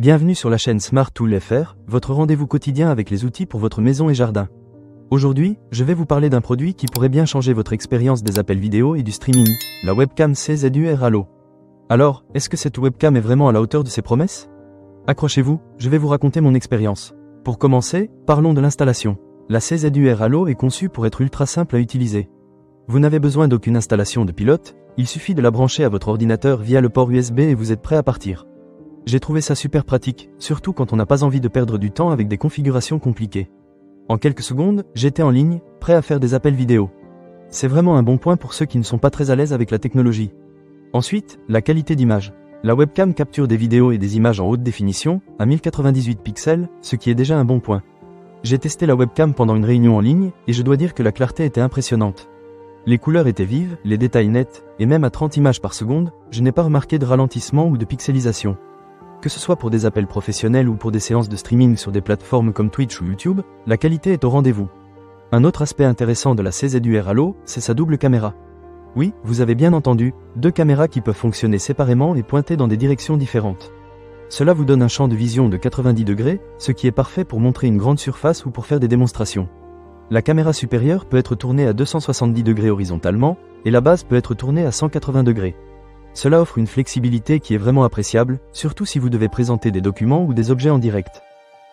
Bienvenue sur la chaîne Smart Tool FR, votre rendez-vous quotidien avec les outils pour votre maison et jardin. Aujourd'hui, je vais vous parler d'un produit qui pourrait bien changer votre expérience des appels vidéo et du streaming, la webcam CZUR Allo. Alors, est-ce que cette webcam est vraiment à la hauteur de ses promesses? Accrochez-vous, je vais vous raconter mon expérience. Pour commencer, parlons de l'installation. La CZUR Allo est conçue pour être ultra simple à utiliser. Vous n'avez besoin d'aucune installation de pilote, il suffit de la brancher à votre ordinateur via le port USB et vous êtes prêt à partir. J'ai trouvé ça super pratique, surtout quand on n'a pas envie de perdre du temps avec des configurations compliquées. En quelques secondes, j'étais en ligne, prêt à faire des appels vidéo. C'est vraiment un bon point pour ceux qui ne sont pas très à l'aise avec la technologie. Ensuite, la qualité d'image. La webcam capture des vidéos et des images en haute définition, à 1098 pixels, ce qui est déjà un bon point. J'ai testé la webcam pendant une réunion en ligne, et je dois dire que la clarté était impressionnante. Les couleurs étaient vives, les détails nets, et même à 30 images par seconde, je n'ai pas remarqué de ralentissement ou de pixelisation. Que ce soit pour des appels professionnels ou pour des séances de streaming sur des plateformes comme Twitch ou YouTube, la qualité est au rendez-vous. Un autre aspect intéressant de la CZUR Allo, c'est sa double caméra. Oui, vous avez bien entendu, deux caméras qui peuvent fonctionner séparément et pointer dans des directions différentes. Cela vous donne un champ de vision de 90 degrés, ce qui est parfait pour montrer une grande surface ou pour faire des démonstrations. La caméra supérieure peut être tournée à 270 degrés horizontalement, et la base peut être tournée à 180 degrés. Cela offre une flexibilité qui est vraiment appréciable, surtout si vous devez présenter des documents ou des objets en direct.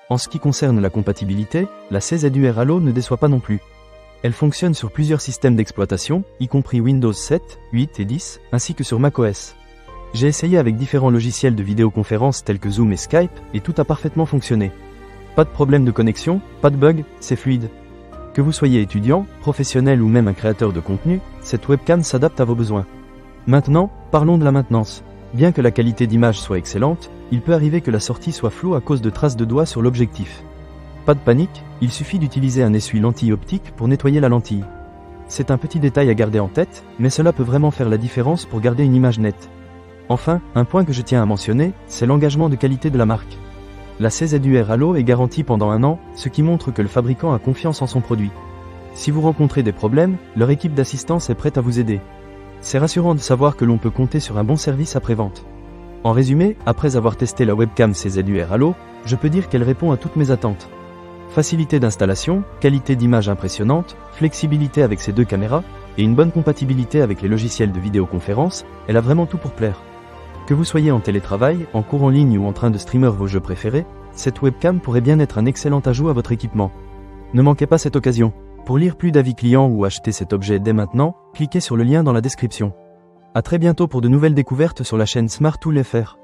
En ce qui concerne la compatibilité, la CZUR Allo ne déçoit pas non plus. Elle fonctionne sur plusieurs systèmes d'exploitation, y compris Windows 7, 8 et 10, ainsi que sur macOS. J'ai essayé avec différents logiciels de vidéoconférence tels que Zoom et Skype, et tout a parfaitement fonctionné. Pas de problème de connexion, pas de bug, c'est fluide. Que vous soyez étudiant, professionnel ou même un créateur de contenu, cette webcam s'adapte à vos besoins. Maintenant, parlons de la maintenance. Bien que la qualité d'image soit excellente, il peut arriver que la sortie soit floue à cause de traces de doigts sur l'objectif. Pas de panique, il suffit d'utiliser un essuie-lentille optique pour nettoyer la lentille. C'est un petit détail à garder en tête, mais cela peut vraiment faire la différence pour garder une image nette. Enfin, un point que je tiens à mentionner, c'est l'engagement de qualité de la marque. La CZUR Allo est garantie pendant 1 an, ce qui montre que le fabricant a confiance en son produit. Si vous rencontrez des problèmes, leur équipe d'assistance est prête à vous aider. C'est rassurant de savoir que l'on peut compter sur un bon service après-vente. En résumé, après avoir testé la webcam CZUR Allo, je peux dire qu'elle répond à toutes mes attentes. Facilité d'installation, qualité d'image impressionnante, flexibilité avec ses deux caméras, et une bonne compatibilité avec les logiciels de vidéoconférence, elle a vraiment tout pour plaire. Que vous soyez en télétravail, en cours en ligne ou en train de streamer vos jeux préférés, cette webcam pourrait bien être un excellent ajout à votre équipement. Ne manquez pas cette occasion. Pour lire plus d'avis clients ou acheter cet objet dès maintenant, cliquez sur le lien dans la description. À très bientôt pour de nouvelles découvertes sur la chaîne Smart Tool FR.